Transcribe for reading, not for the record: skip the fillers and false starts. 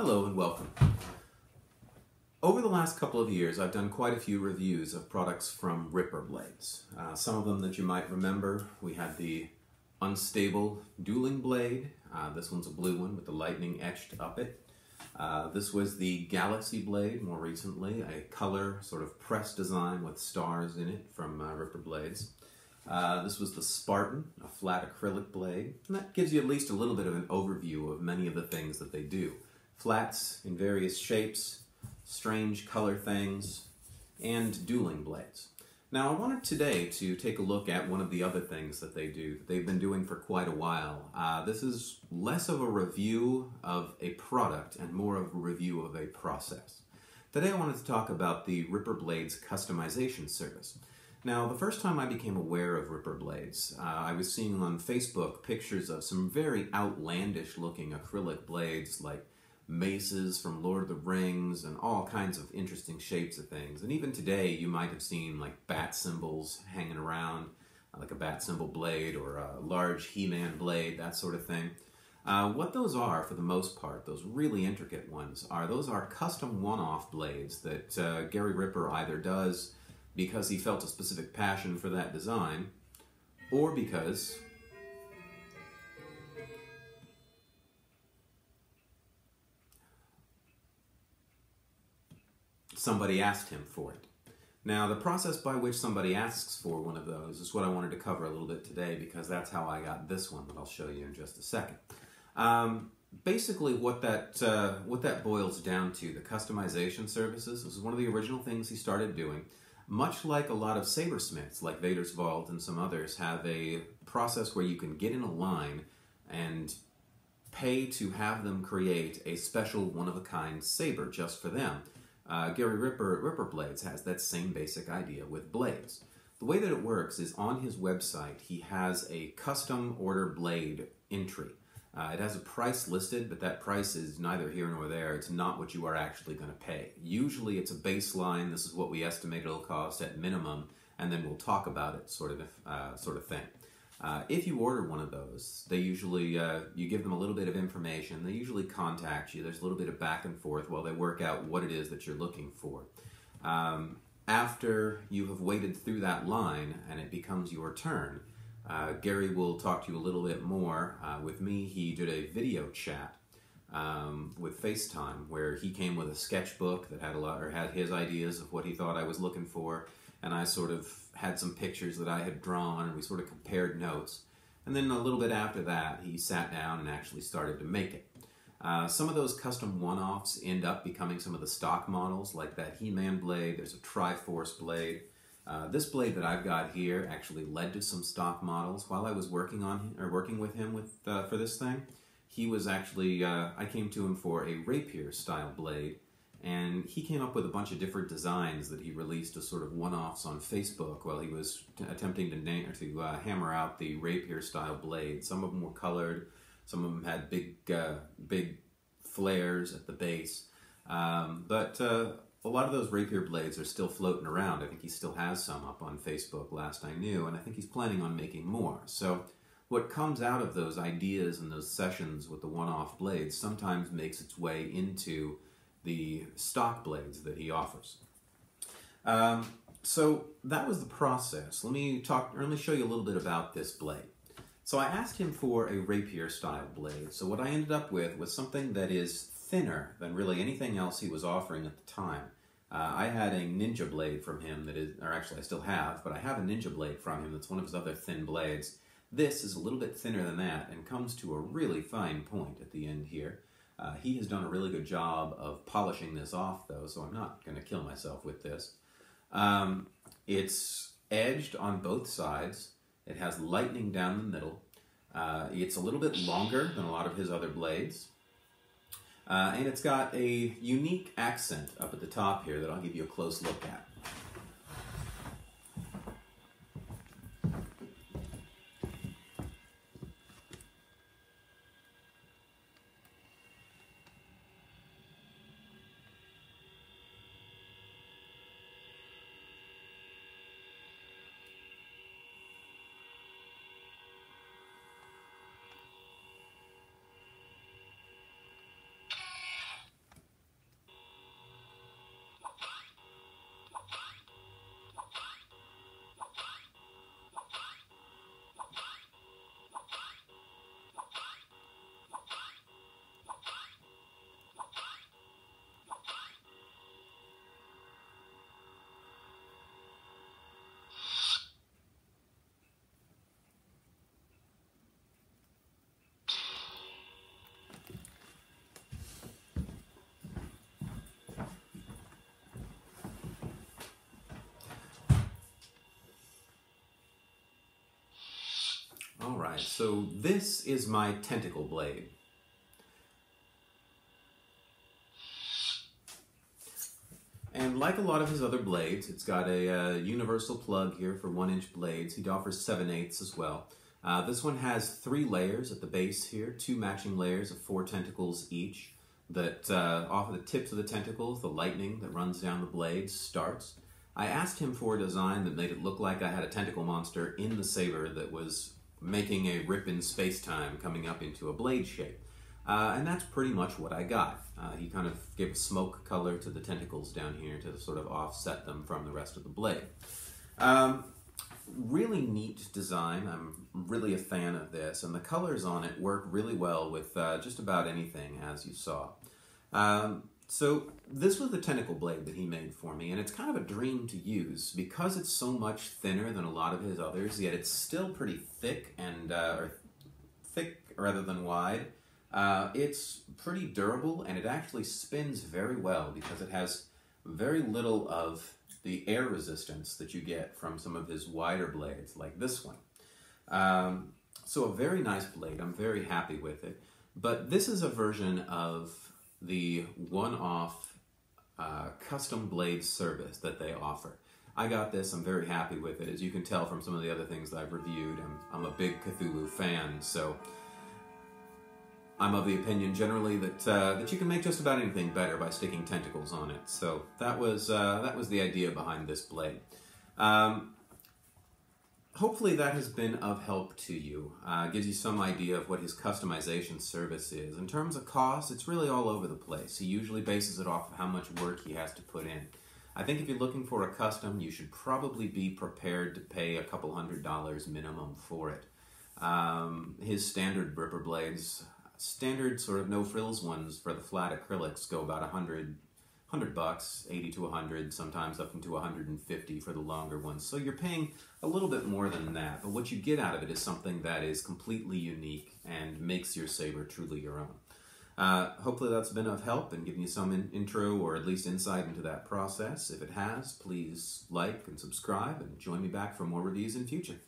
Hello and welcome. Over the last couple of years, I've done quite a few reviews of products from Ripper Blades. Some of them that you might remember, we had the unstable dueling blade. This one's a blue one with the lightning etched up it. This was the Galaxy Blade more recently, a color sort of press design with stars in it from Ripper Blades. This was the Spartan, a flat acrylic blade, and that gives you at least a little bit of an overview of many of the things that they do. Flats in various shapes, strange color things, and dueling blades. Now I wanted today to take a look at one of the other things that they do, that they've been doing for quite a while. This is less of a review of a product and more of a review of a process. Today I wanted to talk about the Ripper Blades customization service. Now, the first time I became aware of Ripper Blades, I was seeing on Facebook pictures of some very outlandish looking acrylic blades like maces from Lord of the Rings and all kinds of interesting shapes of things. And even today you might have seen like bat symbols hanging around, like a bat symbol blade or a large He-Man blade, that sort of thing. What those are, for the most part, those really intricate ones, those are custom one-off blades that Gary Ripper either does because he felt a specific passion for that design, or because somebody asked him for it. Now, the process by which somebody asks for one of those is what I wanted to cover a little bit today, because that's how I got this one that I'll show you in just a second. Basically, what that boils down to, the customization services, this is one of the original things he started doing. Much like a lot of sabersmiths, like Vader's Vault and some others, have a process where you can get in a line and pay to have them create a special one-of-a-kind saber just for them. Gary Ripper at Ripper Blades has that same basic idea with blades. The way that it works is on his website he has a custom order blade entry. It has a price listed, but that price is neither here nor there. It's not what you are actually going to pay. Usually it's a baseline, this is what we estimate it'll cost at minimum, and then we'll talk about it sort of thing. If you order one of those, they usually, you give them a little bit of information, they usually contact you, there's a little bit of back and forth while they work out what it is that you're looking for. After you have waited through that line and it becomes your turn, Gary will talk to you a little bit more. With me, he did a video chat with FaceTime where he came with a sketchbook that had his ideas of what he thought I was looking for, and I sort of had some pictures that I had drawn, and we sort of compared notes. And then a little bit after that, he sat down and actually started to make it. Some of those custom one-offs end up becoming some of the stock models, like that He-Man blade. There's a Triforce blade. This blade that I've got here actually led to some stock models. While I was working with him for this thing, he was actually, I came to him for a rapier style blade, and he came up with a bunch of different designs that he released as sort of one-offs on Facebook while he was attempting to hammer out the rapier style blade. Some of them were colored, some of them had big flares at the base, but a lot of those rapier blades are still floating around. I think he still has some up on Facebook last I knew, and I think he's planning on making more. So what comes out of those ideas and those sessions with the one-off blades sometimes makes its way into the stock blades that he offers. So that was the process. Let me show you a little bit about this blade. So I asked him for a rapier style blade. So what I ended up with was something that is thinner than really anything else he was offering at the time. I had a ninja blade from him that is, or actually I still have, but I have a ninja blade from him that's one of his other thin blades. This is a little bit thinner than that and comes to a really fine point at the end here. He has done a really good job of polishing this off though, so I'm not going to kill myself with this. It's edged on both sides. It has lightning down the middle. It's a little bit longer than a lot of his other blades. And it's got a unique accent up at the top here that I'll give you a close look at. Alright, so this is my Tentacle Blade. And like a lot of his other blades, it's got a universal plug here for 1-inch blades. He offers 7/8 as well. This one has 3 layers at the base here, 2 matching layers of 4 tentacles each. That off of the tips of the tentacles, the lightning that runs down the blades starts. I asked him for a design that made it look like I had a tentacle monster in the saber that was making a rip in space-time coming up into a blade shape. And that's pretty much what I got. He kind of gave a smoke color to the tentacles down here to sort of offset them from the rest of the blade. Really neat design. I'm really a fan of this, and the colors on it work really well with just about anything, as you saw. So this was the Tentacle Blade that he made for me, and it's kind of a dream to use because it's so much thinner than a lot of his others, yet it's still pretty thick and or thick rather than wide. It's pretty durable, and it actually spins very well because it has very little of the air resistance that you get from some of his wider blades, like this one. So a very nice blade. I'm very happy with it. But this is a version of the one-off custom blade service that they offer. I got this. I'm very happy with it. As you can tell from some of the other things that I've reviewed, I'm a big Cthulhu fan, so I'm of the opinion generally that that you can make just about anything better by sticking tentacles on it. So that was the idea behind this blade. Hopefully that has been of help to you. Gives you some idea of what his customization service is. In terms of cost, it's really all over the place. He usually bases it off of how much work he has to put in. I think if you're looking for a custom, you should probably be prepared to pay a couple $100 minimum for it. His standard Ripper blades, standard sort of no-frills ones for the flat acrylics go about $100 bucks, 80 to 100, sometimes up into 150 for the longer ones. So you're paying a little bit more than that, but what you get out of it is something that is completely unique and makes your saber truly your own. Hopefully that's been of help and given you some intro or at least insight into that process. If it has, please like and subscribe and join me back for more reviews in future.